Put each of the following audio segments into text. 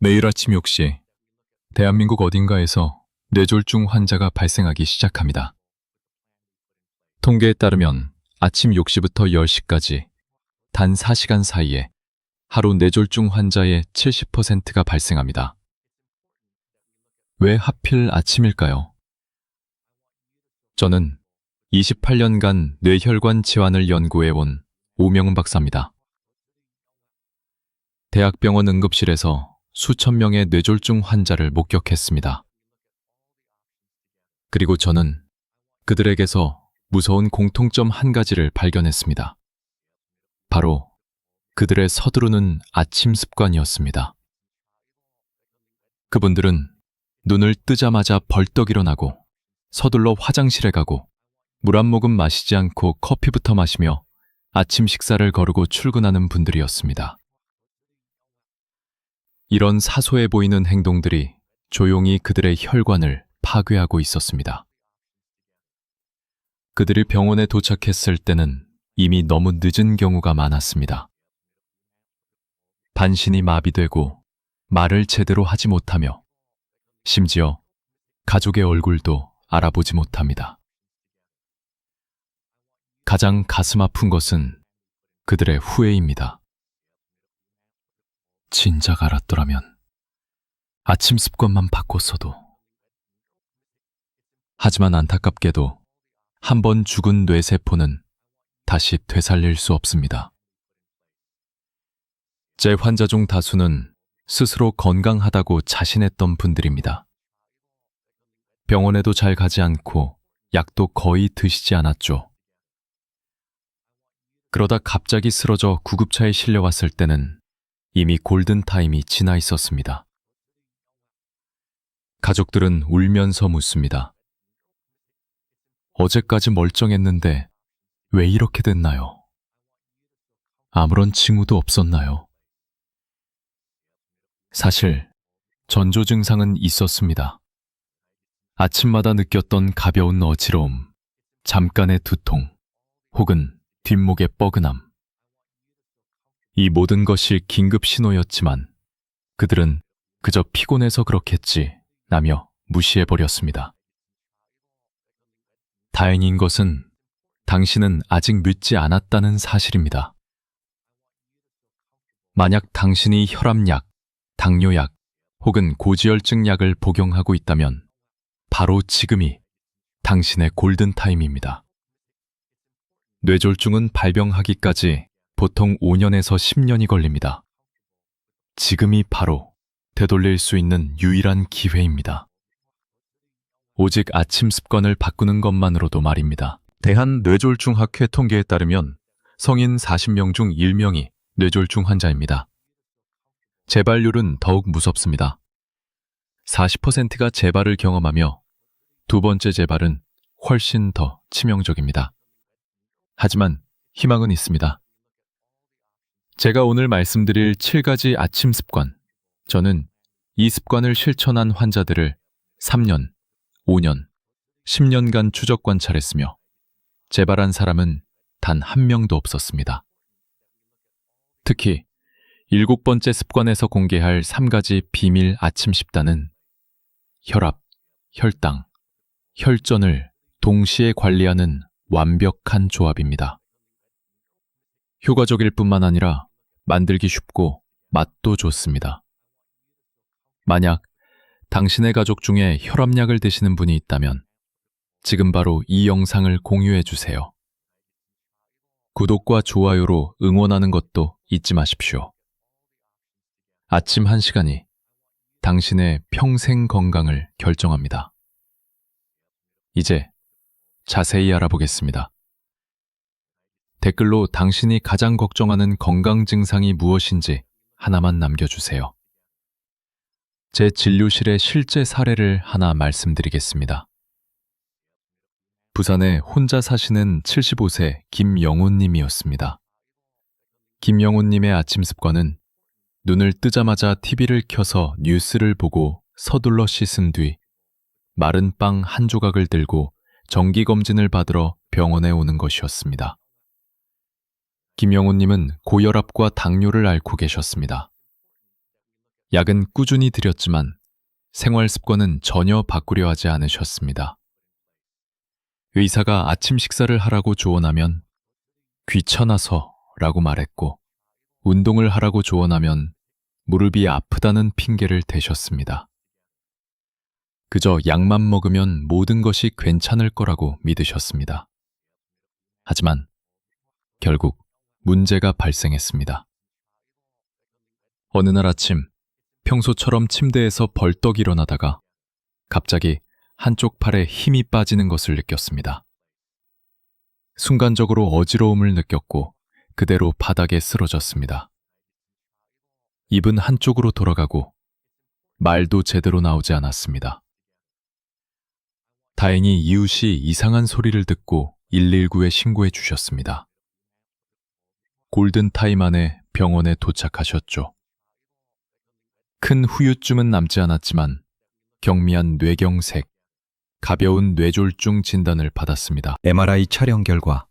매일 아침 6시, 대한민국 어딘가에서 뇌졸중 환자가 발생하기 시작합니다. 통계에 따르면 아침 6시부터 10시까지 단 4시간 사이에 하루 뇌졸중 환자의 70%가 발생합니다. 왜 하필 아침일까요? 저는 28년간 뇌혈관 질환을 연구해온 오명훈 박사입니다. 대학병원 응급실에서 수천 명의 뇌졸중 환자를 목격했습니다. 그리고 저는 그들에게서 무서운 공통점 한 가지를 발견했습니다. 바로 그들의 서두르는 아침 습관이었습니다. 그분들은 눈을 뜨자마자 벌떡 일어나고 서둘러 화장실에 가고 물 한 모금 마시지 않고 커피부터 마시며 아침 식사를 거르고 출근하는 분들이었습니다. 이런 사소해 보이는 행동들이 조용히 그들의 혈관을 파괴하고 있었습니다. 그들이 병원에 도착했을 때는 이미 너무 늦은 경우가 많았습니다. 반신이 마비되고 말을 제대로 하지 못하며 심지어 가족의 얼굴도 알아보지 못합니다. 가장 가슴 아픈 것은 그들의 후회입니다. 진작 알았더라면 아침 습관만 바꿨어도. 하지만 안타깝게도 한 번 죽은 뇌세포는 다시 되살릴 수 없습니다. 제 환자 중 다수는 스스로 건강하다고 자신했던 분들입니다. 병원에도 잘 가지 않고 약도 거의 드시지 않았죠. 그러다 갑자기 쓰러져 구급차에 실려왔을 때는 이미 골든타임이 지나 있었습니다. 가족들은 울면서 묻습니다. 어제까지 멀쩡했는데 왜 이렇게 됐나요? 아무런 징후도 없었나요? 사실 전조 증상은 있었습니다. 아침마다 느꼈던 가벼운 어지러움, 잠깐의 두통, 혹은 뒷목의 뻐근함. 이 모든 것이 긴급 신호였지만 그들은 그저 피곤해서 그렇겠지 라며 무시해버렸습니다. 다행인 것은 당신은 아직 늦지 않았다는 사실입니다. 만약 당신이 혈압약, 당뇨약 혹은 고지혈증 약을 복용하고 있다면 바로 지금이 당신의 골든타임입니다. 뇌졸중은 발병하기까지 보통 5년에서 10년이 걸립니다. 지금이 바로 되돌릴 수 있는 유일한 기회입니다. 오직 아침 습관을 바꾸는 것만으로도 말입니다. 대한뇌졸중학회 통계에 따르면 성인 40명 중 1명이 뇌졸중 환자입니다. 재발률은 더욱 무섭습니다. 40%가 재발을 경험하며 두 번째 재발은 훨씬 더 치명적입니다. 하지만 희망은 있습니다. 제가 오늘 말씀드릴 7가지 아침 습관, 저는 이 습관을 실천한 환자들을 3년, 5년, 10년간 추적 관찰했으며 재발한 사람은 단 한 명도 없었습니다. 특히 7번째 습관에서 공개할 3가지 비밀 아침 식단은 혈압, 혈당, 혈전을 동시에 관리하는 완벽한 조합입니다. 효과적일 뿐만 아니라 만들기 쉽고 맛도 좋습니다. 만약 당신의 가족 중에 혈압약을 드시는 분이 있다면 지금 바로 이 영상을 공유해 주세요. 구독과 좋아요로 응원하는 것도 잊지 마십시오. 아침 1시간이 당신의 평생 건강을 결정합니다. 이제 자세히 알아보겠습니다. 댓글로 당신이 가장 걱정하는 건강 증상이 무엇인지 하나만 남겨주세요. 제 진료실의 실제 사례를 하나 말씀드리겠습니다. 부산에 혼자 사시는 75세 김영훈님이었습니다. 김영훈님의 아침 습관은 눈을 뜨자마자 TV를 켜서 뉴스를 보고 서둘러 씻은 뒤 마른 빵 한 조각을 들고 정기검진을 받으러 병원에 오는 것이었습니다. 김영훈님은 고혈압과 당뇨를 앓고 계셨습니다. 약은 꾸준히 드렸지만 생활 습관은 전혀 바꾸려 하지 않으셨습니다. 의사가 아침 식사를 하라고 조언하면 귀찮아서 라고 말했고, 운동을 하라고 조언하면 무릎이 아프다는 핑계를 대셨습니다. 그저 약만 먹으면 모든 것이 괜찮을 거라고 믿으셨습니다. 하지만 결국 문제가 발생했습니다. 어느 날 아침, 평소처럼 침대에서 벌떡 일어나다가 갑자기 한쪽 팔에 힘이 빠지는 것을 느꼈습니다. 순간적으로 어지러움을 느꼈고 그대로 바닥에 쓰러졌습니다. 입은 한쪽으로 돌아가고 말도 제대로 나오지 않았습니다. 다행히 이웃이 이상한 소리를 듣고 119에 신고해 주셨습니다. 골든타임 안에 병원에 도착하셨죠. 큰 후유증은 남지 않았지만 경미한 뇌경색, 가벼운 뇌졸중 진단을 받았습니다. MRI 촬영 결과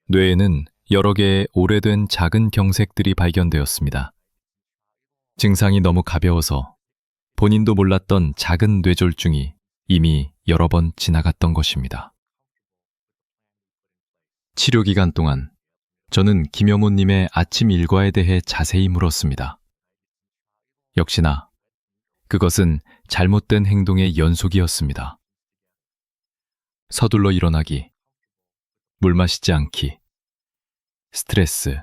뇌에는 여러 개의 오래된 작은 경색들이 발견되었습니다. 증상이 너무 가벼워서 본인도 몰랐던 작은 뇌졸중이 이미 여러 번 지나갔던 것입니다. 치료 기간 동안 저는 김영호님의 아침 일과에 대해 자세히 물었습니다. 역시나 그것은 잘못된 행동의 연속이었습니다. 서둘러 일어나기, 물 마시지 않기, 스트레스,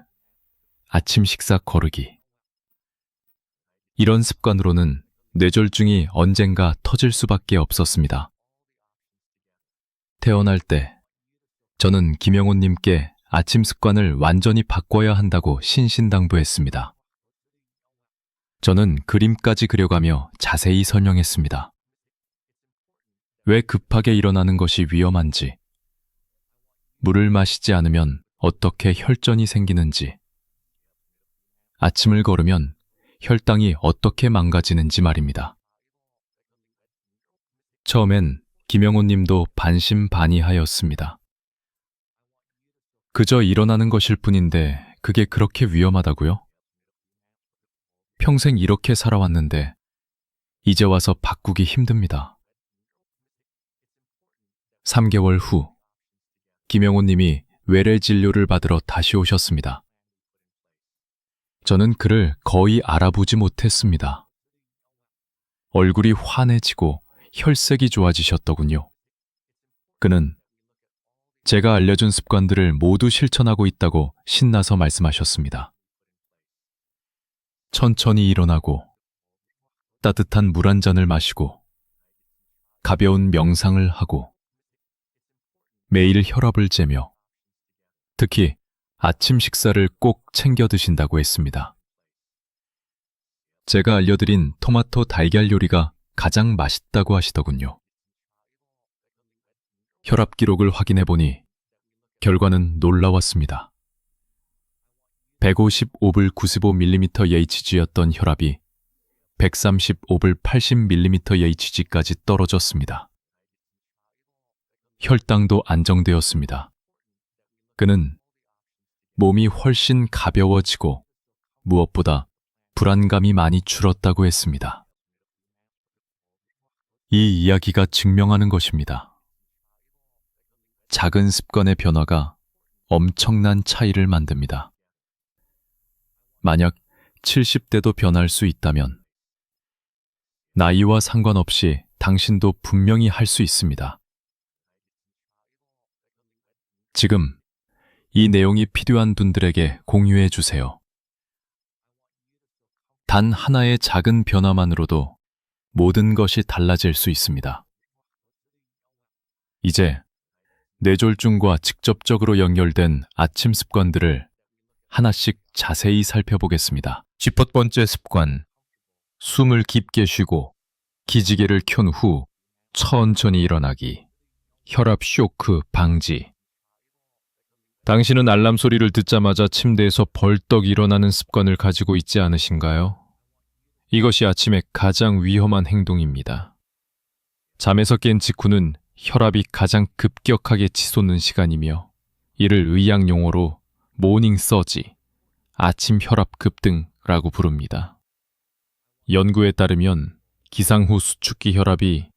아침 식사 거르기. 이런 습관으로는 뇌졸중이 언젠가 터질 수밖에 없었습니다. 태어날 때 저는 김영호님께 아침 습관을 완전히 바꿔야 한다고 신신당부했습니다. 저는 그림까지 그려가며 자세히 설명했습니다. 왜 급하게 일어나는 것이 위험한지, 물을 마시지 않으면 어떻게 혈전이 생기는지, 아침을 걸으면 혈당이 어떻게 망가지는지 말입니다. 처음엔 김영호님도 반신반의하였습니다. 그저 일어나는 것일 뿐인데 그게 그렇게 위험하다고요? 평생 이렇게 살아왔는데 이제 와서 바꾸기 힘듭니다. 3개월 후, 김영호님이 외래 진료를 받으러 다시 오셨습니다. 저는 그를 거의 알아보지 못했습니다. 얼굴이 환해지고 혈색이 좋아지셨더군요. 그는 제가 알려준 습관들을 모두 실천하고 있다고 신나서 말씀하셨습니다. 천천히 일어나고 따뜻한 물 한 잔을 마시고 가벼운 명상을 하고 매일 혈압을 재며 특히 아침 식사를 꼭 챙겨 드신다고 했습니다. 제가 알려드린 토마토 달걀 요리가 가장 맛있다고 하시더군요. 혈압 기록을 확인해 보니 결과는 놀라웠습니다. 155불 95mmHg였던 혈압이 135불 80mmHg까지 떨어졌습니다. 혈당도 안정되었습니다. 그는 몸이 훨씬 가벼워지고 무엇보다 불안감이 많이 줄었다고 했습니다. 이 이야기가 증명하는 것입니다. 작은 습관의 변화가 엄청난 차이를 만듭니다. 만약 70대도 변할 수 있다면 나이와 상관없이 당신도 분명히 할 수 있습니다. 지금 이 내용이 필요한 분들에게 공유해 주세요. 단 하나의 작은 변화만으로도 모든 것이 달라질 수 있습니다. 이제 뇌졸중과 직접적으로 연결된 아침 습관들을 하나씩 자세히 살펴보겠습니다. 첫 번째 습관, 숨을 깊게 쉬고 기지개를 켠 후 천천히 일어나기, 혈압 쇼크 방지. 당신은 알람 소리를 듣자마자 침대에서 벌떡 일어나는 습관을 가지고 있지 않으신가요? 이것이 아침에 가장 위험한 행동입니다. 잠에서 깬 직후는 혈압이 가장 급격하게 치솟는 시간이며 이를 의학 용어로 모닝 서지, 아침 혈압 급등라고 부릅니다. 연구에 따르면 기상 후 수축기 혈압이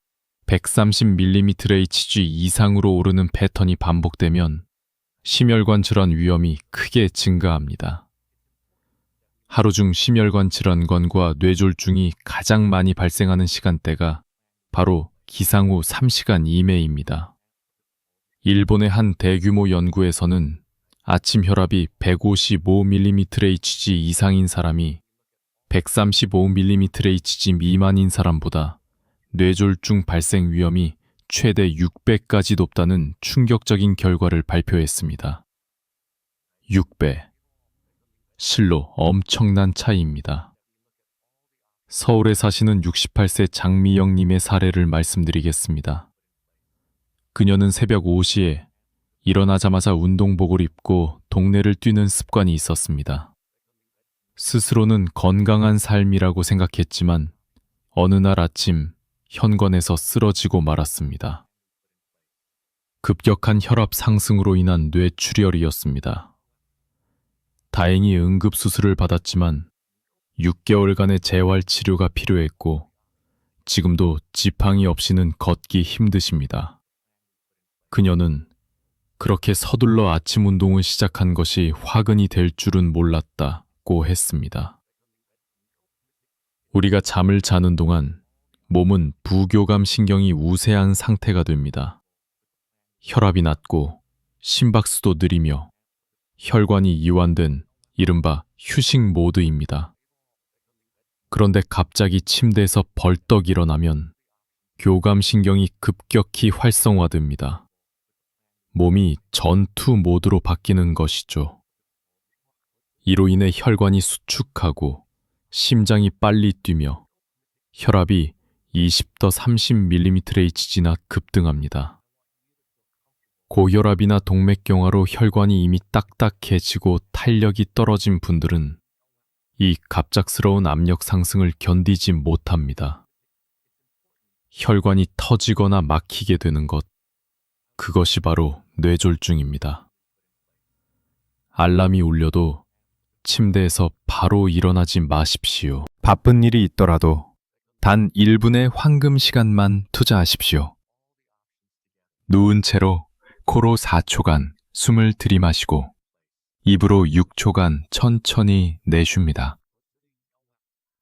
130mmHg 이상으로 오르는 패턴이 반복되면 심혈관 질환 위험이 크게 증가합니다. 하루 중 심혈관 질환건과 뇌졸중이 가장 많이 발생하는 시간대가 바로 기상 후 3시간 이내입니다. 일본의 한 대규모 연구에서는 아침 혈압이 155mmHg 이상인 사람이 135mmHg 미만인 사람보다 뇌졸중 발생 위험이 최대 6배까지 높다는 충격적인 결과를 발표했습니다. 6배. 실로 엄청난 차이입니다. 서울에 사시는 68세 장미영님의 사례를 말씀드리겠습니다. 그녀는 새벽 5시에 일어나자마자 운동복을 입고 동네를 뛰는 습관이 있었습니다. 스스로는 건강한 삶이라고 생각했지만 어느 날 아침 현관에서 쓰러지고 말았습니다. 급격한 혈압 상승으로 인한 뇌출혈이었습니다. 다행히 응급수술을 받았지만 6개월간의 재활치료가 필요했고 지금도 지팡이 없이는 걷기 힘드십니다. 그녀는 그렇게 서둘러 아침 운동을 시작한 것이 화근이 될 줄은 몰랐다고 했습니다. 우리가 잠을 자는 동안 몸은 부교감 신경이 우세한 상태가 됩니다. 혈압이 낮고 심박수도 느리며 혈관이 이완된 이른바 휴식 모드입니다. 그런데 갑자기 침대에서 벌떡 일어나면 교감신경이 급격히 활성화됩니다. 몸이 전투 모드로 바뀌는 것이죠. 이로 인해 혈관이 수축하고 심장이 빨리 뛰며 혈압이 20-30mmHg나 급등합니다. 고혈압이나 동맥경화로 혈관이 이미 딱딱해지고 탄력이 떨어진 분들은 이 갑작스러운 압력 상승을 견디지 못합니다. 혈관이 터지거나 막히게 되는 것, 그것이 바로 뇌졸중입니다. 알람이 울려도 침대에서 바로 일어나지 마십시오. 바쁜 일이 있더라도 단 1분의 황금 시간만 투자하십시오. 누운 채로 코로 4초간 숨을 들이마시고 입으로 6초간 천천히 내쉽니다.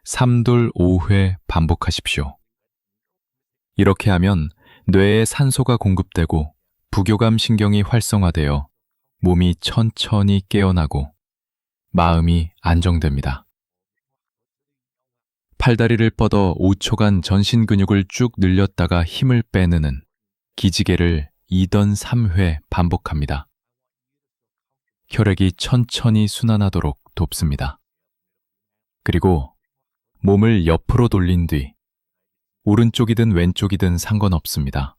3돌 5회 반복하십시오. 이렇게 하면 뇌에 산소가 공급되고 부교감 신경이 활성화되어 몸이 천천히 깨어나고 마음이 안정됩니다. 팔다리를 뻗어 5초간 전신 근육을 쭉 늘렸다가 힘을 빼내는 기지개를 2던 3회 반복합니다. 혈액이 천천히 순환하도록 돕습니다. 그리고 몸을 옆으로 돌린 뒤 오른쪽이든 왼쪽이든 상관없습니다.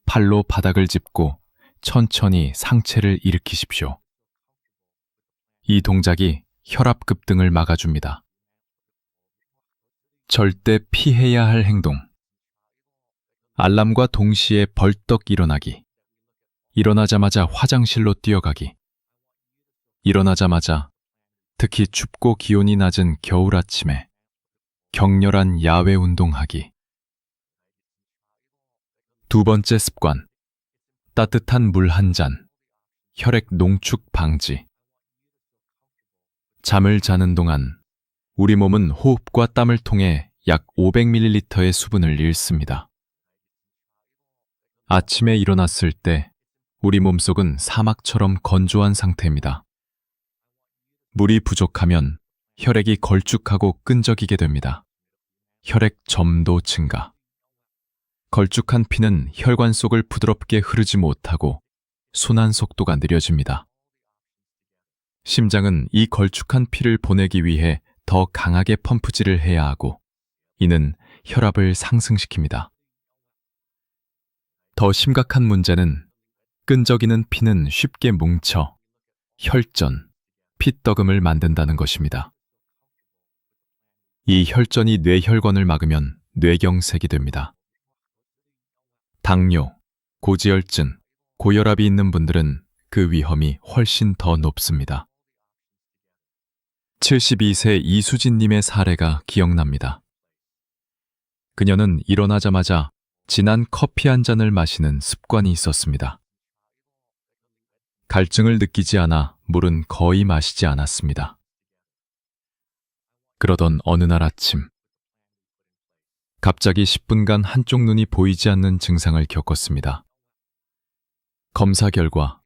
팔로 바닥을 짚고 천천히 상체를 일으키십시오. 이 동작이 혈압 급등을 막아줍니다. 절대 피해야 할 행동. 알람과 동시에 벌떡 일어나기. 일어나자마자 화장실로 뛰어가기. 일어나자마자 특히 춥고 기온이 낮은 겨울 아침에 격렬한 야외 운동하기. 두 번째 습관. 따뜻한 물 한 잔. 혈액 농축 방지. 잠을 자는 동안 우리 몸은 호흡과 땀을 통해 약 500ml의 수분을 잃습니다. 아침에 일어났을 때 우리 몸속은 사막처럼 건조한 상태입니다. 물이 부족하면 혈액이 걸쭉하고 끈적이게 됩니다. 혈액 점도 증가. 걸쭉한 피는 혈관 속을 부드럽게 흐르지 못하고 순환 속도가 느려집니다. 심장은 이 걸쭉한 피를 보내기 위해 더 강하게 펌프질을 해야 하고 이는 혈압을 상승시킵니다. 더 심각한 문제는 끈적이는 피는 쉽게 뭉쳐 혈전, 피떡음을 만든다는 것입니다. 이 혈전이 뇌혈관을 막으면 뇌경색이 됩니다. 당뇨, 고지혈증, 고혈압이 있는 분들은 그 위험이 훨씬 더 높습니다. 72세 이수진님의 사례가 기억납니다. 그녀는 일어나자마자 진한 커피 한 잔을 마시는 습관이 있었습니다. 갈증을 느끼지 않아 물은 거의 마시지 않았습니다. 그러던 어느 날 아침, 갑자기 10분간 한쪽 눈이 보이지 않는 증상을 겪었습니다. 검사 결과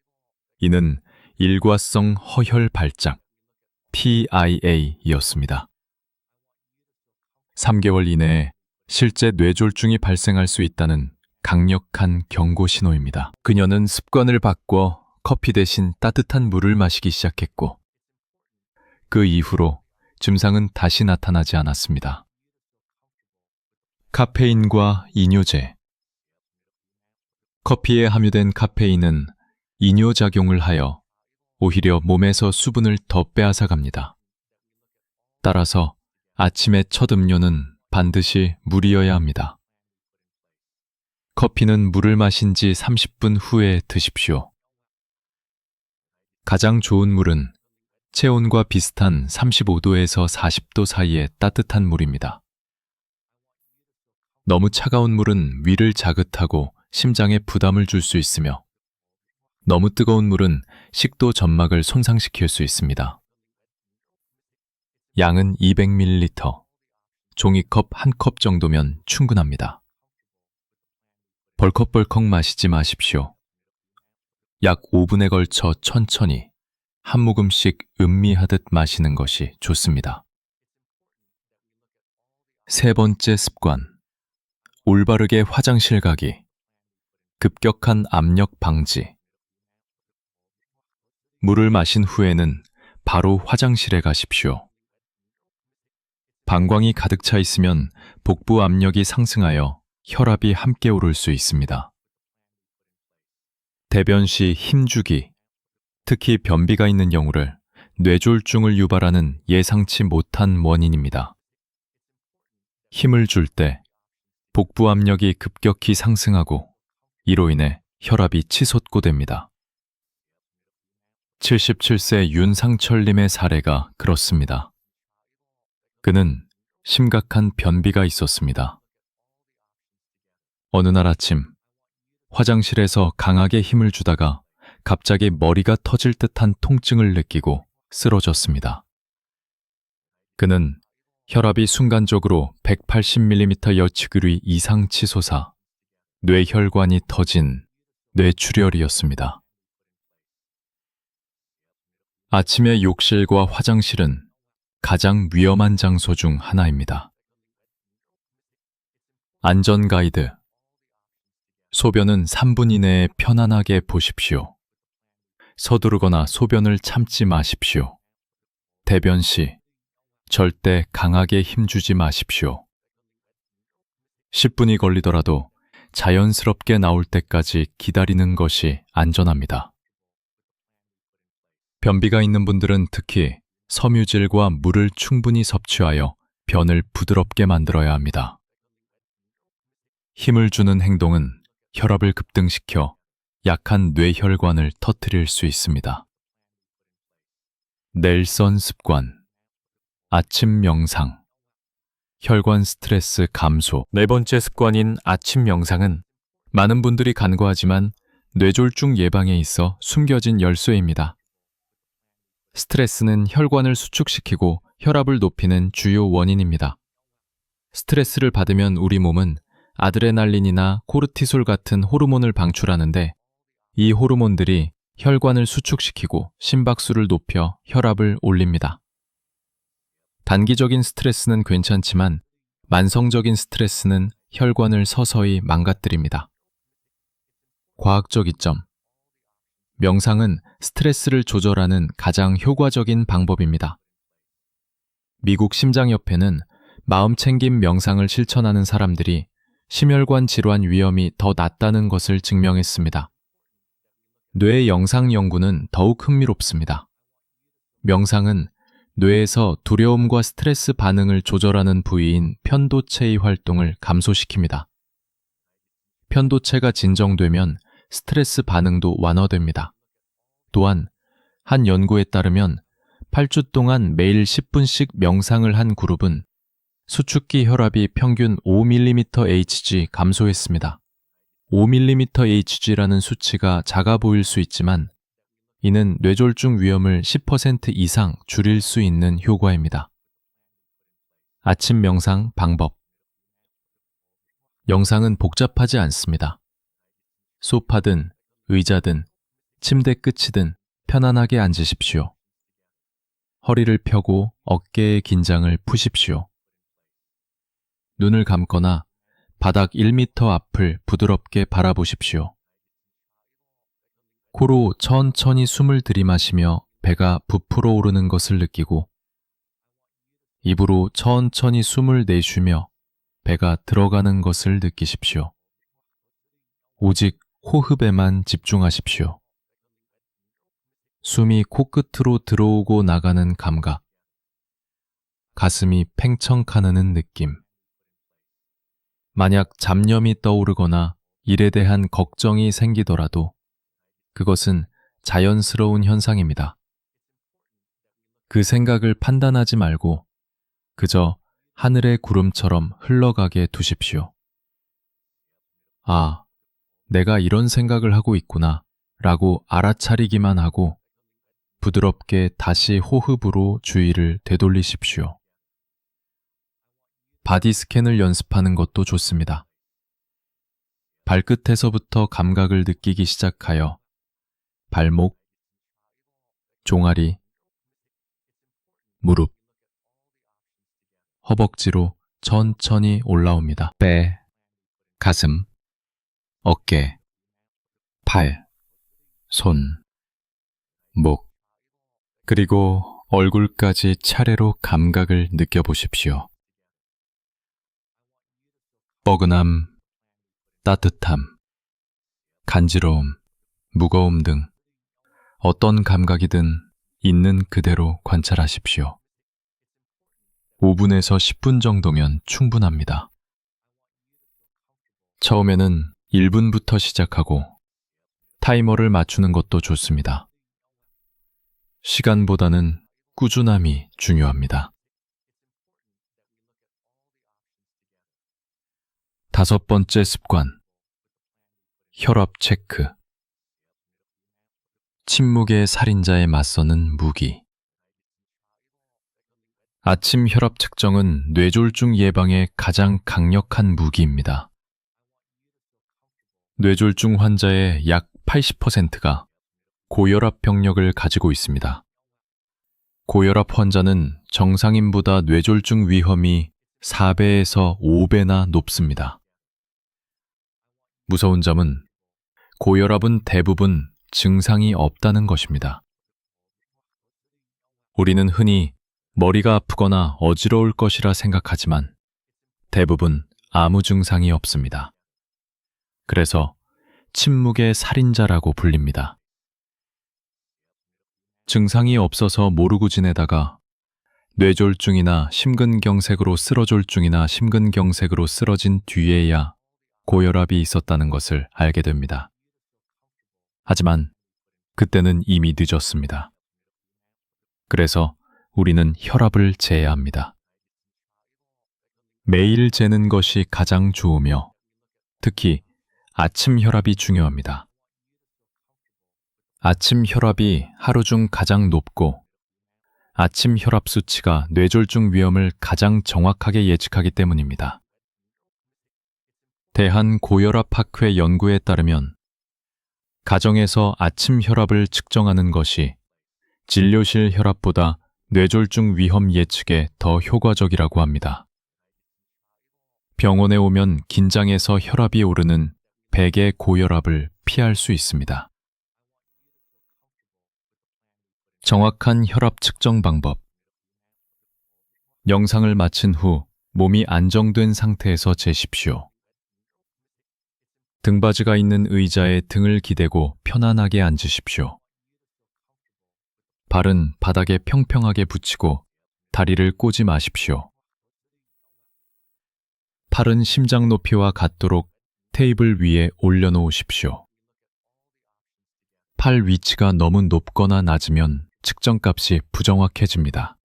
이는 일과성 허혈 발작, TIA였습니다. 3개월 이내에 실제 뇌졸중이 발생할 수 있다는 강력한 경고 신호입니다. 그녀는 습관을 바꿔 커피 대신 따뜻한 물을 마시기 시작했고, 그 이후로 증상은 다시 나타나지 않았습니다. 카페인과 이뇨제. 커피에 함유된 카페인은 이뇨작용을 하여 오히려 몸에서 수분을 더 빼앗아갑니다. 따라서 아침의 첫 음료는 반드시 물이어야 합니다. 커피는 물을 마신 지 30분 후에 드십시오. 가장 좋은 물은 체온과 비슷한 35도에서 40도 사이의 따뜻한 물입니다. 너무 차가운 물은 위를 자극하고 심장에 부담을 줄 수 있으며, 너무 뜨거운 물은 식도 점막을 손상시킬 수 있습니다. 양은 200ml, 종이컵 1컵 정도면 충분합니다. 벌컥벌컥 마시지 마십시오. 약 5분에 걸쳐 천천히 한 모금씩 음미하듯 마시는 것이 좋습니다. 세 번째 습관, 올바르게 화장실 가기, 급격한 압력 방지. 물을 마신 후에는 바로 화장실에 가십시오. 방광이 가득 차 있으면 복부 압력이 상승하여 혈압이 함께 오를 수 있습니다. 대변 시 힘주기, 특히 변비가 있는 경우를 뇌졸중을 유발하는 예상치 못한 원인입니다. 힘을 줄 때 복부 압력이 급격히 상승하고 이로 인해 혈압이 치솟고됩니다. 77세 윤상철님의 사례가 그렇습니다. 그는 심각한 변비가 있었습니다. 어느 날 아침, 화장실에서 강하게 힘을 주다가 갑자기 머리가 터질 듯한 통증을 느끼고 쓰러졌습니다. 그는 혈압이 순간적으로 180mm 여치구리 이상 치솟아 뇌혈관이 터진 뇌출혈이었습니다. 아침의 욕실과 화장실은 가장 위험한 장소 중 하나입니다. 안전 가이드. 소변은 3분 이내에 편안하게 보십시오. 서두르거나 소변을 참지 마십시오. 대변 시 절대 강하게 힘주지 마십시오. 10분이 걸리더라도 자연스럽게 나올 때까지 기다리는 것이 안전합니다. 변비가 있는 분들은 특히 섬유질과 물을 충분히 섭취하여 변을 부드럽게 만들어야 합니다. 힘을 주는 행동은 혈압을 급등시켜 약한 뇌혈관을 터뜨릴 수 있습니다. 넬선 습관. 아침 명상. 혈관 스트레스 감소. 네 번째 습관인 아침 명상은 많은 분들이 간과하지만 뇌졸중 예방에 있어 숨겨진 열쇠입니다. 스트레스는 혈관을 수축시키고 혈압을 높이는 주요 원인입니다. 스트레스를 받으면 우리 몸은 아드레날린이나 코르티솔 같은 호르몬을 방출하는데, 이 호르몬들이 혈관을 수축시키고 심박수를 높여 혈압을 올립니다. 단기적인 스트레스는 괜찮지만 만성적인 스트레스는 혈관을 서서히 망가뜨립니다. 과학적 이점. 명상은 스트레스를 조절하는 가장 효과적인 방법입니다. 미국 심장협회는 마음챙김 명상을 실천하는 사람들이 심혈관 질환 위험이 더 낮다는 것을 증명했습니다. 뇌 영상 연구는 더욱 흥미롭습니다. 명상은 뇌에서 두려움과 스트레스 반응을 조절하는 부위인 편도체의 활동을 감소시킵니다. 편도체가 진정되면 스트레스 반응도 완화됩니다. 또한 한 연구에 따르면 8주 동안 매일 10분씩 명상을 한 그룹은 수축기 혈압이 평균 5mmHg 감소했습니다. 5mmHg라는 수치가 작아 보일 수 있지만 이는 뇌졸중 위험을 10% 이상 줄일 수 있는 효과입니다. 아침 명상 방법. 영상은 복잡하지 않습니다. 소파든 의자든 침대 끝이든 편안하게 앉으십시오. 허리를 펴고 어깨의 긴장을 푸십시오. 눈을 감거나 바닥 1m 앞을 부드럽게 바라보십시오. 코로 천천히 숨을 들이마시며 배가 부풀어 오르는 것을 느끼고 입으로 천천히 숨을 내쉬며 배가 들어가는 것을 느끼십시오. 오직 호흡에만 집중하십시오. 숨이 코끝으로 들어오고 나가는 감각, 가슴이 팽창 가느는 느낌. 만약 잡념이 떠오르거나 일에 대한 걱정이 생기더라도 그것은 자연스러운 현상입니다. 그 생각을 판단하지 말고 그저 하늘의 구름처럼 흘러가게 두십시오. 아, 내가 이런 생각을 하고 있구나 라고 알아차리기만 하고 부드럽게 다시 호흡으로 주의를 되돌리십시오. 바디 스캔을 연습하는 것도 좋습니다. 발끝에서부터 감각을 느끼기 시작하여 발목, 종아리, 무릎, 허벅지로 천천히 올라옵니다. 배, 가슴, 어깨, 팔, 손, 목, 그리고 얼굴까지 차례로 감각을 느껴보십시오. 뻐근함, 따뜻함, 간지러움, 무거움 등 어떤 감각이든 있는 그대로 관찰하십시오. 5분에서 10분 정도면 충분합니다. 처음에는 1분부터 시작하고 타이머를 맞추는 것도 좋습니다. 시간보다는 꾸준함이 중요합니다. 5번째 습관, 혈압 체크. 침묵의 살인자에 맞서는 무기. 아침 혈압 측정은 뇌졸중 예방에 가장 강력한 무기입니다. 뇌졸중 환자의 약 80%가 고혈압 병력을 가지고 있습니다. 고혈압 환자는 정상인보다 뇌졸중 위험이 4배에서 5배나 높습니다. 무서운 점은 고혈압은 대부분 증상이 없다는 것입니다. 우리는 흔히 머리가 아프거나 어지러울 것이라 생각하지만 대부분 아무 증상이 없습니다. 그래서 침묵의 살인자라고 불립니다. 증상이 없어서 모르고 지내다가 뇌졸중이나 심근경색으로 쓰러졸중이나 심근경색으로 쓰러진 뒤에야 고혈압이 있었다는 것을 알게 됩니다. 하지만 그때는 이미 늦었습니다. 그래서 우리는 혈압을 재야 합니다. 매일 재는 것이 가장 좋으며 특히 아침 혈압이 중요합니다. 아침 혈압이 하루 중 가장 높고 아침 혈압 수치가 뇌졸중 위험을 가장 정확하게 예측하기 때문입니다. 대한고혈압학회 연구에 따르면 가정에서 아침 혈압을 측정하는 것이 진료실 혈압보다 뇌졸중 위험 예측에 더 효과적이라고 합니다. 병원에 오면 긴장해서 혈압이 오르는 백의 고혈압을 피할 수 있습니다. 정확한 혈압 측정 방법. 영상을 마친 후 몸이 안정된 상태에서 재십시오. 등받이가 있는 의자에 등을 기대고 편안하게 앉으십시오. 발은 바닥에 평평하게 붙이고 다리를 꼬지 마십시오. 팔은 심장 높이와 같도록 테이블 위에 올려놓으십시오. 팔 위치가 너무 높거나 낮으면 측정값이 부정확해집니다.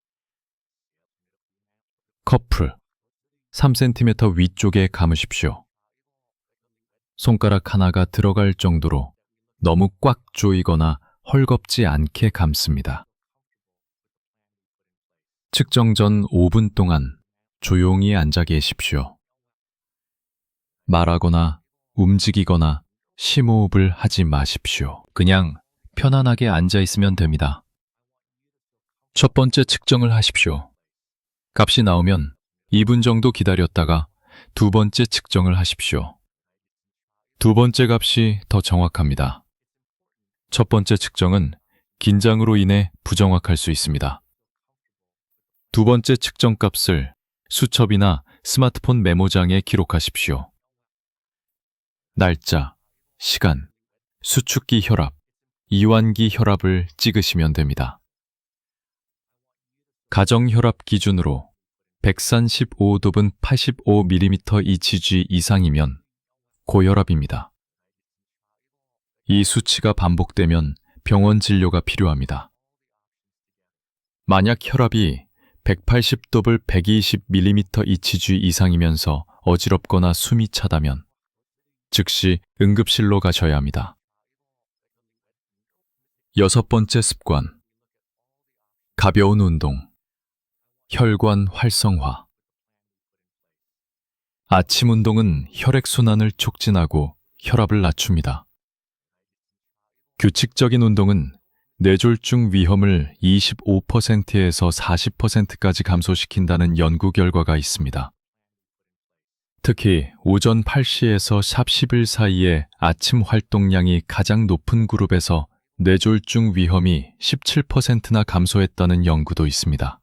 커플 3cm 위쪽에 감으십시오. 손가락 하나가 들어갈 정도로 너무 꽉 조이거나 헐겁지 않게 감습니다. 측정 전 5분 동안 조용히 앉아 계십시오. 말하거나 움직이거나 심호흡을 하지 마십시오. 그냥 편안하게 앉아 있으면 됩니다. 첫 번째 측정을 하십시오. 값이 나오면 2분 정도 기다렸다가 두 번째 측정을 하십시오. 두 번째 값이 더 정확합니다. 첫 번째 측정은 긴장으로 인해 부정확할 수 있습니다. 두 번째 측정 값을 수첩이나 스마트폰 메모장에 기록하십시오. 날짜, 시간, 수축기 혈압, 이완기 혈압을 찍으시면 됩니다. 가정 혈압 기준으로 135곱은 85mm ECG 이상이면 고혈압입니다. 이 수치가 반복되면 병원 진료가 필요합니다. 만약 혈압이 180곱을 120mm ECG 이상이면서 어지럽거나 숨이 차다면 즉시 응급실로 가셔야 합니다. 여섯 번째 습관. 가벼운 운동. 혈관 활성화. 아침 운동은 혈액순환을 촉진하고 혈압을 낮춥니다. 규칙적인 운동은 뇌졸중 위험을 25%에서 40%까지 감소시킨다는 연구 결과가 있습니다. 특히 오전 8시에서 샵 10일 사이에 아침 활동량이 가장 높은 그룹에서 뇌졸중 위험이 17%나 감소했다는 연구도 있습니다.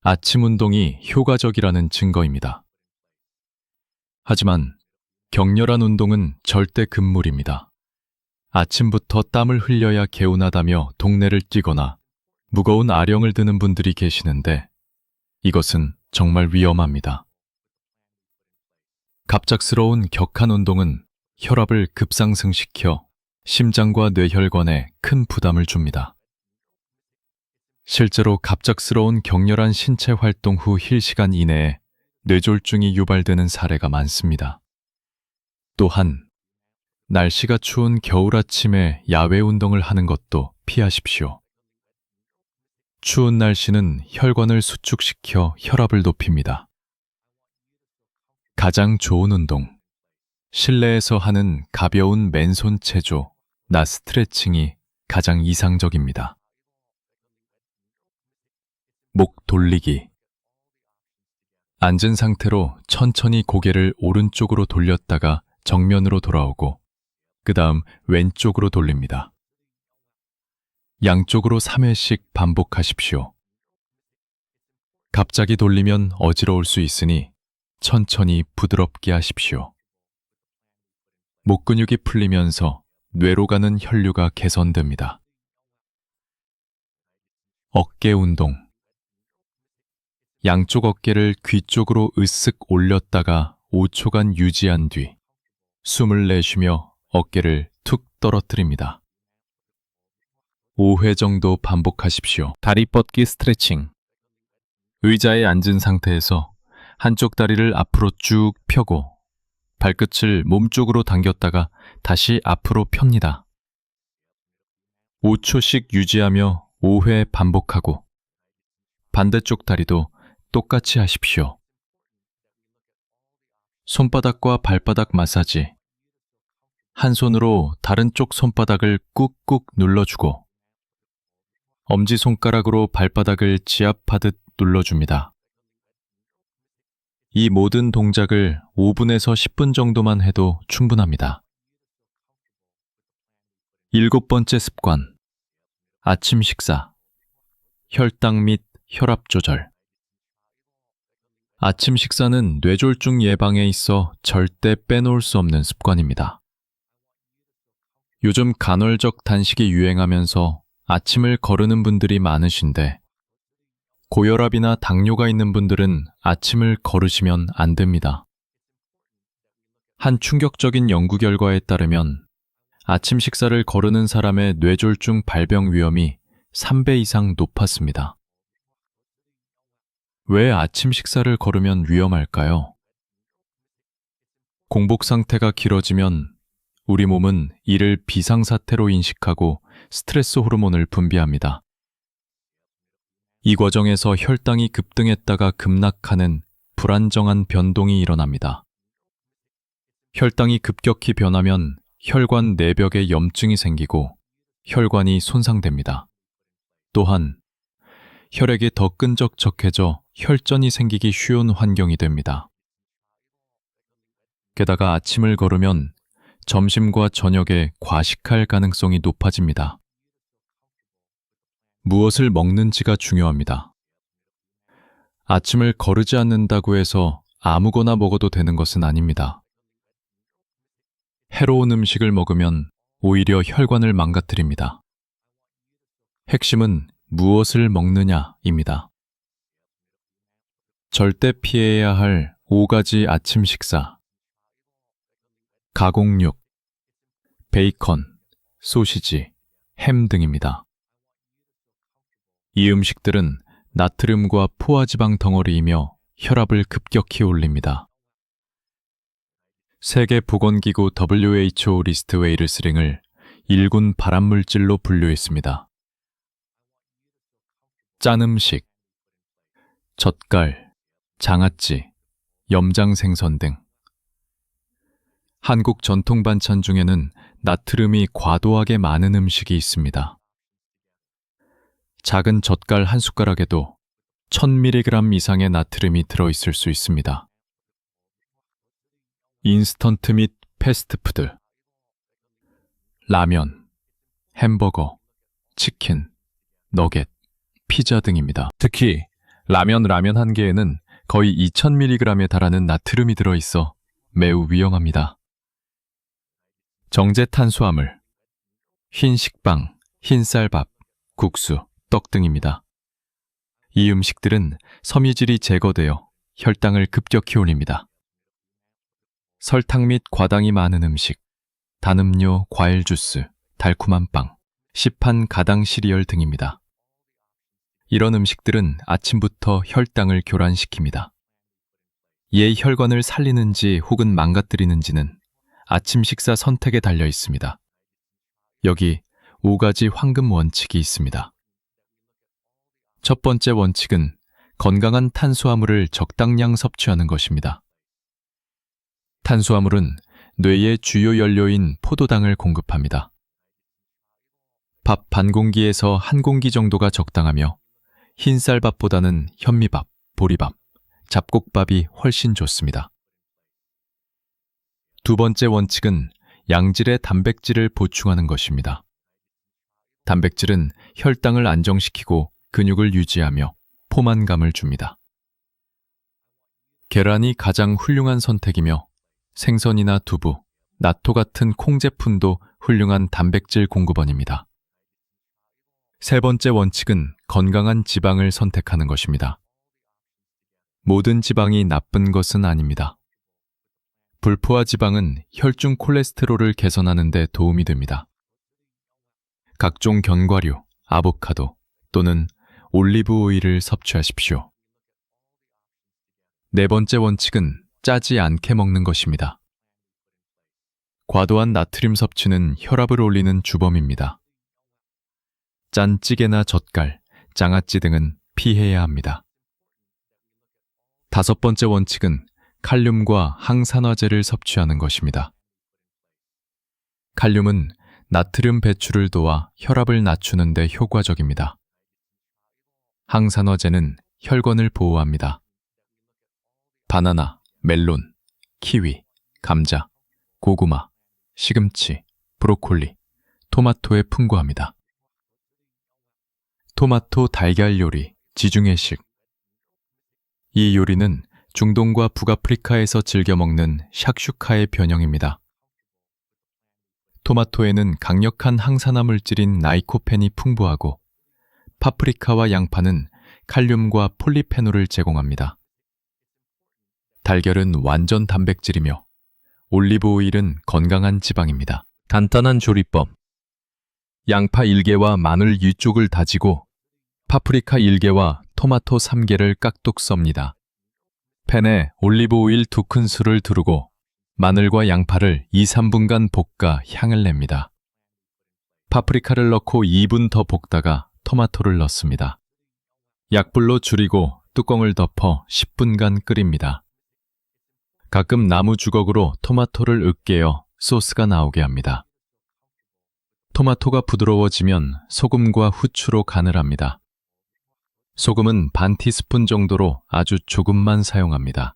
아침 운동이 효과적이라는 증거입니다. 하지만 격렬한 운동은 절대 금물입니다. 아침부터 땀을 흘려야 개운하다며 동네를 뛰거나 무거운 아령을 드는 분들이 계시는데 이것은 정말 위험합니다. 갑작스러운 격한 운동은 혈압을 급상승시켜 심장과 뇌혈관에 큰 부담을 줍니다. 실제로 갑작스러운 격렬한 신체 활동 후 힐 시간 이내에 뇌졸중이 유발되는 사례가 많습니다. 또한 날씨가 추운 겨울 아침에 야외 운동을 하는 것도 피하십시오. 추운 날씨는 혈관을 수축시켜 혈압을 높입니다. 가장 좋은 운동. 실내에서 하는 가벼운 맨손 체조, 나 스트레칭이 가장 이상적입니다. 목 돌리기. 앉은 상태로 천천히 고개를 오른쪽으로 돌렸다가 정면으로 돌아오고 그 다음 왼쪽으로 돌립니다. 양쪽으로 3회씩 반복하십시오. 갑자기 돌리면 어지러울 수 있으니 천천히 부드럽게 하십시오. 목 근육이 풀리면서 뇌로 가는 혈류가 개선됩니다. 어깨 운동. 양쪽 어깨를 귀 쪽으로 으쓱 올렸다가 5초간 유지한 뒤 숨을 내쉬며 어깨를 툭 떨어뜨립니다. 5회 정도 반복하십시오. 다리 뻗기 스트레칭. 의자에 앉은 상태에서 한쪽 다리를 앞으로 쭉 펴고 발끝을 몸쪽으로 당겼다가 다시 앞으로 펴니다. 5초씩 유지하며 5회 반복하고 반대쪽 다리도 똑같이 하십시오. 손바닥과 발바닥 마사지. 한 손으로 다른 쪽 손바닥을 꾹꾹 눌러주고 엄지손가락으로 발바닥을 지압하듯 눌러줍니다. 이 모든 동작을 5분에서 10분 정도만 해도 충분합니다. 7번째 습관. 아침 식사. 혈당 및 혈압 조절. 아침 식사는 뇌졸중 예방에 있어 절대 빼놓을 수 없는 습관입니다. 요즘 간헐적 단식이 유행하면서 아침을 거르는 분들이 많으신데 고혈압이나 당뇨가 있는 분들은 아침을 거르시면 안 됩니다. 한 충격적인 연구 결과에 따르면 아침 식사를 거르는 사람의 뇌졸중 발병 위험이 3배 이상 높았습니다. 왜 아침 식사를 거르면 위험할까요? 공복 상태가 길어지면 우리 몸은 이를 비상사태로 인식하고 스트레스 호르몬을 분비합니다. 이 과정에서 혈당이 급등했다가 급락하는 불안정한 변동이 일어납니다. 혈당이 급격히 변하면 혈관 내벽에 염증이 생기고 혈관이 손상됩니다. 또한 혈액이 더 끈적적해져 혈전이 생기기 쉬운 환경이 됩니다. 게다가 아침을 거르면 점심과 저녁에 과식할 가능성이 높아집니다. 무엇을 먹는지가 중요합니다. 아침을 거르지 않는다고 해서 아무거나 먹어도 되는 것은 아닙니다. 해로운 음식을 먹으면 오히려 혈관을 망가뜨립니다. 핵심은 무엇을 먹느냐입니다. 절대 피해야 할 5가지 아침 식사. 가공육, 베이컨, 소시지, 햄 등입니다. 이 음식들은 나트륨과 포화지방 덩어리이며 혈압을 급격히 올립니다. 세계보건기구 WHO 리스트 웨이르스링을 1군 발암물질로 분류했습니다. 짠 음식, 젓갈, 장아찌, 염장생선 등. 한국 전통 반찬 중에는 나트륨이 과도하게 많은 음식이 있습니다. 작은 젓갈 한 숟가락에도 1000mg 이상의 나트륨이 들어있을 수 있습니다. 인스턴트 및 패스트푸드, 라면, 햄버거, 치킨, 너겟, 피자 등입니다. 특히 라면 한 개에는 거의 2000mg에 달하는 나트륨이 들어있어 매우 위험합니다. 정제 탄수화물, 흰 식빵, 흰 쌀밥, 국수, 떡 등입니다. 이 음식들은 섬유질이 제거되어 혈당을 급격히 올립니다. 설탕 및 과당이 많은 음식, 단 음료, 과일 주스, 달콤한 빵, 시판 가당 시리얼 등입니다. 이런 음식들은 아침부터 혈당을 교란시킵니다. 이에 혈관을 살리는지 혹은 망가뜨리는지는 아침 식사 선택에 달려 있습니다. 여기 5가지 황금 원칙이 있습니다. 첫 번째 원칙은 건강한 탄수화물을 적당량 섭취하는 것입니다. 탄수화물은 뇌의 주요 연료인 포도당을 공급합니다. 밥 반 공기에서 한 공기 정도가 적당하며 흰쌀밥보다는 현미밥, 보리밥, 잡곡밥이 훨씬 좋습니다. 두 번째 원칙은 양질의 단백질을 보충하는 것입니다. 단백질은 혈당을 안정시키고 근육을 유지하며 포만감을 줍니다. 계란이 가장 훌륭한 선택이며 생선이나 두부, 나토 같은 콩 제품도 훌륭한 단백질 공급원입니다. 세 번째 원칙은 건강한 지방을 선택하는 것입니다. 모든 지방이 나쁜 것은 아닙니다. 불포화 지방은 혈중 콜레스테롤을 개선하는 데 도움이 됩니다. 각종 견과류, 아보카도 또는 올리브 오일을 섭취하십시오. 네 번째 원칙은 짜지 않게 먹는 것입니다. 과도한 나트륨 섭취는 혈압을 올리는 주범입니다. 짠 찌개나 젓갈, 장아찌 등은 피해야 합니다. 다섯 번째 원칙은 칼륨과 항산화제를 섭취하는 것입니다. 칼륨은 나트륨 배출을 도와 혈압을 낮추는 데 효과적입니다. 항산화제는 혈관을 보호합니다. 바나나, 멜론, 키위, 감자, 고구마, 시금치, 브로콜리, 토마토에 풍부합니다. 토마토 달걀 요리, 지중해식. 이 요리는 중동과 북아프리카에서 즐겨 먹는 샥슈카의 변형입니다. 토마토에는 강력한 항산화 물질인 나이코펜이 풍부하고 파프리카와 양파는 칼륨과 폴리페놀을 제공합니다. 달걀은 완전 단백질이며 올리브 오일은 건강한 지방입니다. 간단한 조리법. 양파 1개와 마늘 2쪽을 다지고 파프리카 1개와 토마토 3개를 깍둑 썹니다. 팬에 올리브 오일 2큰술을 두르고 마늘과 양파를 2-3분간 볶아 향을 냅니다. 파프리카를 넣고 2분 더 볶다가 토마토를 넣습니다. 약불로 줄이고 뚜껑을 덮어 10분간 끓입니다. 가끔 나무 주걱으로 토마토를 으깨어 소스가 나오게 합니다. 토마토가 부드러워지면 소금과 후추로 간을 합니다. 소금은 반 티스푼 정도로 아주 조금만 사용합니다.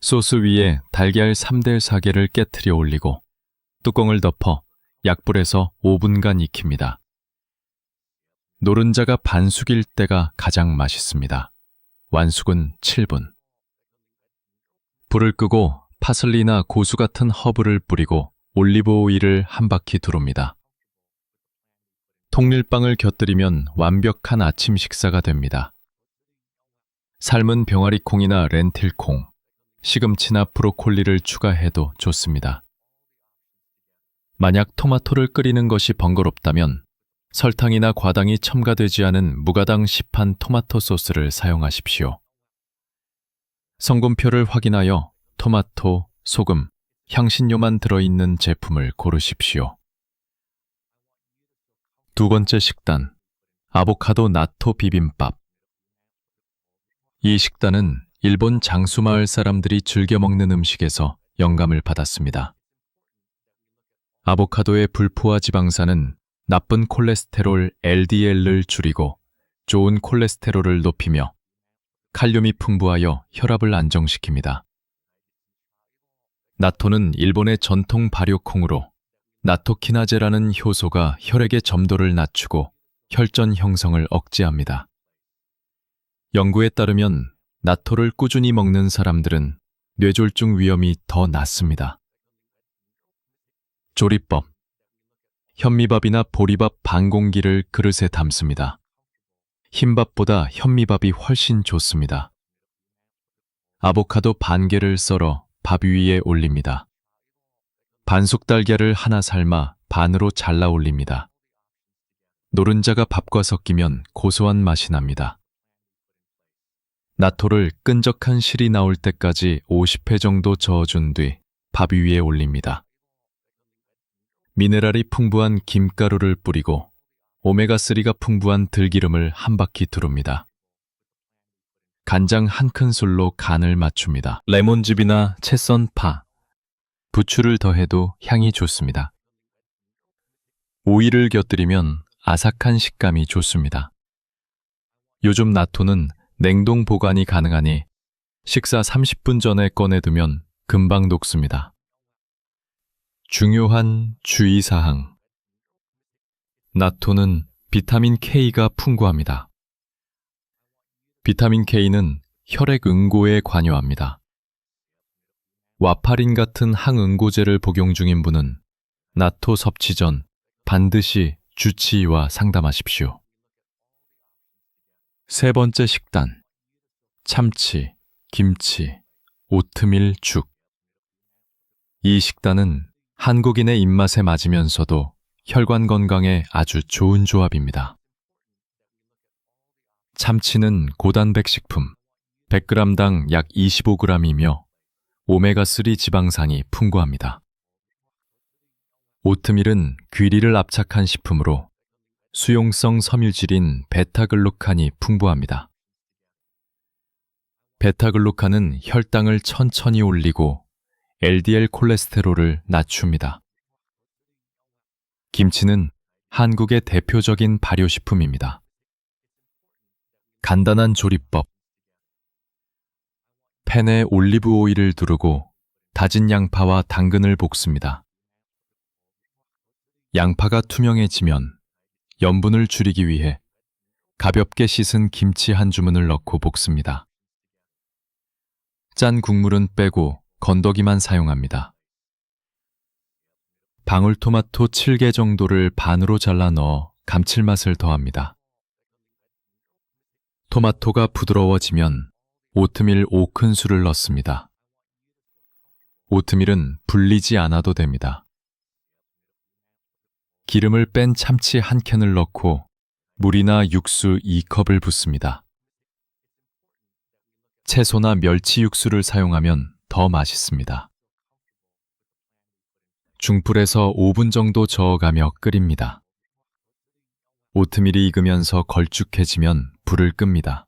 소스 위에 달걀 3/4개를 깨트려 올리고 뚜껑을 덮어 약불에서 5분간 익힙니다. 노른자가 반숙일 때가 가장 맛있습니다. 완숙은 7분. 불을 끄고 파슬리나 고수 같은 허브를 뿌리고 올리브 오일을 한 바퀴 두릅니다. 통밀빵을 곁들이면 완벽한 아침 식사가 됩니다. 삶은 병아리콩이나 렌틸콩, 시금치나 브로콜리를 추가해도 좋습니다. 만약 토마토를 끓이는 것이 번거롭다면 설탕이나 과당이 첨가되지 않은 무가당 시판 토마토 소스를 사용하십시오. 성분표를 확인하여 토마토, 소금, 향신료만 들어있는 제품을 고르십시오. 두 번째 식단, 아보카도 나토 비빔밥. 이 식단은 일본 장수마을 사람들이 즐겨 먹는 음식에서 영감을 받았습니다. 아보카도의 불포화 지방산은 나쁜 콜레스테롤 LDL을 줄이고 좋은 콜레스테롤을 높이며 칼륨이 풍부하여 혈압을 안정시킵니다. 나토는 일본의 전통 발효콩으로 나토키나제라는 효소가 혈액의 점도를 낮추고 혈전 형성을 억제합니다. 연구에 따르면 나토를 꾸준히 먹는 사람들은 뇌졸중 위험이 더 낮습니다. 조리법. 현미밥이나 보리밥 반 공기를 그릇에 담습니다. 흰밥보다 현미밥이 훨씬 좋습니다. 아보카도 반 개를 썰어 밥 위에 올립니다. 반숙 달걀을 하나 삶아 반으로 잘라 올립니다. 노른자가 밥과 섞이면 고소한 맛이 납니다. 나토를 끈적한 실이 나올 때까지 50회 정도 저어준 뒤 밥 위에 올립니다. 미네랄이 풍부한 김가루를 뿌리고 오메가3가 풍부한 들기름을 한 바퀴 두릅니다. 간장 1큰술로 간을 맞춥니다. 레몬즙이나 채 썬 파, 부추를 더해도 향이 좋습니다. 오이를 곁들이면 아삭한 식감이 좋습니다. 요즘 나토는 냉동 보관이 가능하니 식사 30분 전에 꺼내두면 금방 녹습니다. 중요한 주의사항. 나토는 비타민 K가 풍부합니다. 비타민 K는 혈액 응고에 관여합니다. 와파린 같은 항응고제를 복용 중인 분은 나토 섭취 전 반드시 주치의와 상담하십시오. 세 번째 식단. 참치, 김치, 오트밀 죽. 이 식단은 한국인의 입맛에 맞으면서도 혈관 건강에 아주 좋은 조합입니다. 참치는 고단백 식품, 100g당 약 25g이며 오메가3 지방산이 풍부합니다. 오트밀은 귀리를 압착한 식품으로 수용성 섬유질인 베타글루칸이 풍부합니다. 베타글루칸은 혈당을 천천히 올리고 LDL 콜레스테롤을 낮춥니다. 김치는 한국의 대표적인 발효식품입니다. 간단한 조리법. 팬에 올리브 오일을 두르고 다진 양파와 당근을 볶습니다. 양파가 투명해지면 염분을 줄이기 위해 가볍게 씻은 김치 한 주문을 넣고 볶습니다. 짠 국물은 빼고 건더기만 사용합니다. 방울토마토 7개 정도를 반으로 잘라 넣어 감칠맛을 더합니다. 토마토가 부드러워지면 오트밀 5큰술을 넣습니다. 오트밀은 불리지 않아도 됩니다. 기름을 뺀 참치 한 캔을 넣고 물이나 육수 2컵을 붓습니다. 채소나 멸치 육수를 사용하면 더 맛있습니다. 중불에서 5분 정도 저어가며 끓입니다. 오트밀이 익으면서 걸쭉해지면 불을 끕니다.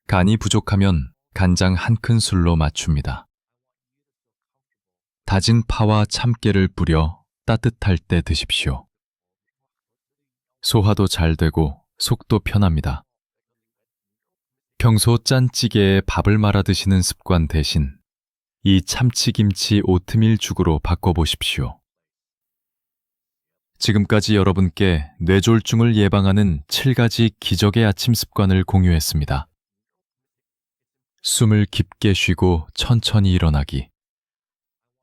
간이 부족하면 간장 1큰술로 맞춥니다. 다진 파와 참깨를 뿌려 따뜻할 때 드십시오. 소화도 잘 되고 속도 편합니다. 평소 짠찌개에 밥을 말아 드시는 습관 대신 이 참치김치 오트밀 죽으로 바꿔보십시오. 지금까지 여러분께 뇌졸중을 예방하는 7가지 기적의 아침 습관을 공유했습니다. 숨을 깊게 쉬고 천천히 일어나기,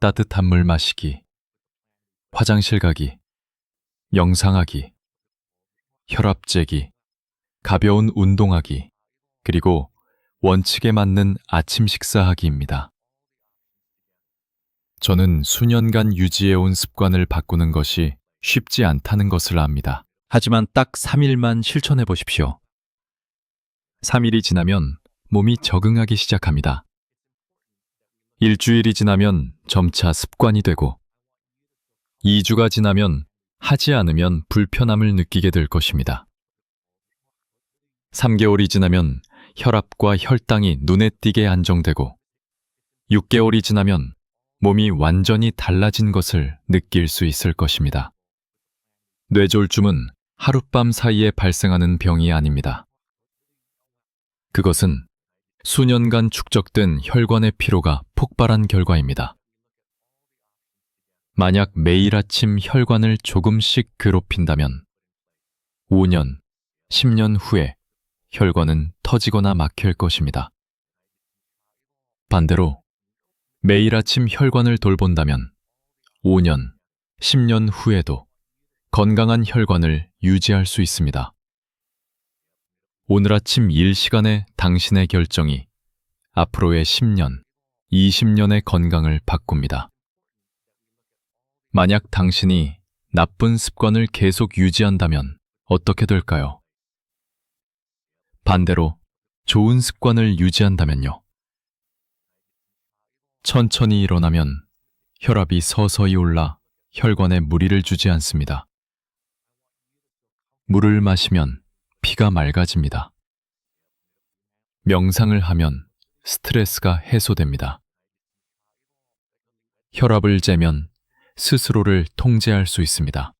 따뜻한 물 마시기, 화장실 가기, 명상하기, 혈압 재기, 가벼운 운동하기, 그리고 원칙에 맞는 아침 식사하기입니다. 저는 수년간 유지해온 습관을 바꾸는 것이 쉽지 않다는 것을 압니다. 하지만 딱 3일만 실천해 보십시오. 3일이 지나면 몸이 적응하기 시작합니다. 일주일이 지나면 점차 습관이 되고 2주가 지나면 하지 않으면 불편함을 느끼게 될 것입니다. 3개월이 지나면 혈압과 혈당이 눈에 띄게 안정되고 6개월이 지나면 몸이 완전히 달라진 것을 느낄 수 있을 것입니다. 뇌졸중은 하룻밤 사이에 발생하는 병이 아닙니다. 그것은 수년간 축적된 혈관의 피로가 폭발한 결과입니다. 만약 매일 아침 혈관을 조금씩 괴롭힌다면 5년, 10년 후에 혈관은 터지거나 막힐 것입니다. 반대로 매일 아침 혈관을 돌본다면 5년, 10년 후에도 건강한 혈관을 유지할 수 있습니다. 오늘 아침 일 시간의 당신의 결정이 앞으로의 10년, 20년의 건강을 바꿉니다. 만약 당신이 나쁜 습관을 계속 유지한다면 어떻게 될까요? 반대로 좋은 습관을 유지한다면요. 천천히 일어나면 혈압이 서서히 올라 혈관에 무리를 주지 않습니다. 물을 마시면 피가 맑아집니다. 명상을 하면 스트레스가 해소됩니다. 혈압을 재면 스스로를 통제할 수 있습니다.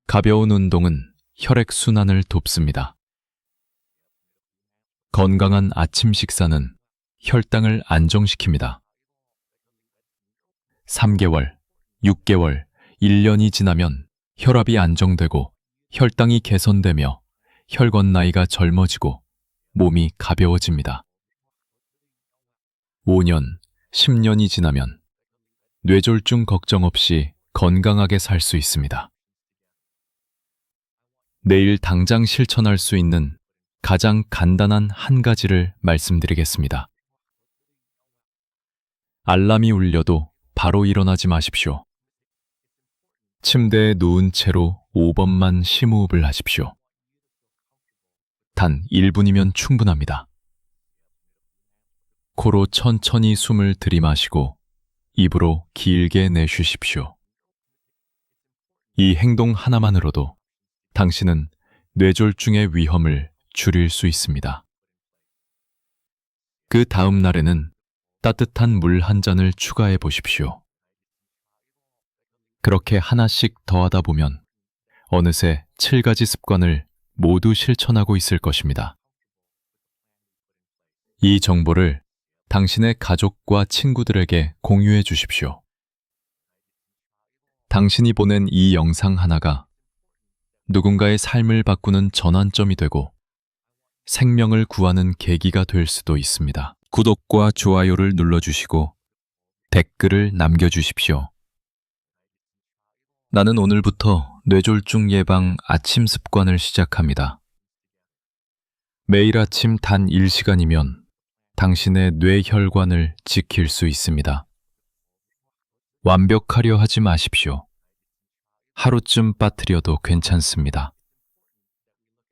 가벼운 운동은 혈액순환을 돕습니다. 건강한 아침 식사는 혈당을 안정시킵니다. 3개월, 6개월, 1년이 지나면 혈압이 안정되고 혈당이 개선되며 혈관 나이가 젊어지고 몸이 가벼워집니다. 5년, 10년이 지나면 뇌졸중 걱정 없이 건강하게 살 수 있습니다. 내일 당장 실천할 수 있는 가장 간단한 한 가지를 말씀드리겠습니다. 알람이 울려도 바로 일어나지 마십시오. 침대에 누운 채로 5번만 심호흡을 하십시오. 단 1분이면 충분합니다. 코로 천천히 숨을 들이마시고 입으로 길게 내쉬십시오. 이 행동 하나만으로도 당신은 뇌졸중의 위험을 줄일 수 있습니다. 그 다음 날에는 따뜻한 물 한 잔을 추가해 보십시오. 그렇게 하나씩 더하다 보면 어느새 7가지 습관을 모두 실천하고 있을 것입니다. 이 정보를 당신의 가족과 친구들에게 공유해 주십시오. 당신이 보낸 이 영상 하나가 누군가의 삶을 바꾸는 전환점이 되고 생명을 구하는 계기가 될 수도 있습니다. 구독과 좋아요를 눌러주시고 댓글을 남겨주십시오. 나는 오늘부터 뇌졸중 예방 아침 습관을 시작합니다. 매일 아침 단 1시간이면 당신의 뇌혈관을 지킬 수 있습니다. 완벽하려 하지 마십시오. 하루쯤 빠뜨려도 괜찮습니다.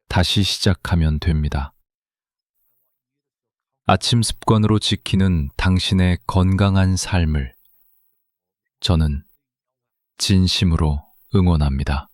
다시 시작하면 됩니다. 아침 습관으로 지키는 당신의 건강한 삶을 저는 진심으로 응원합니다.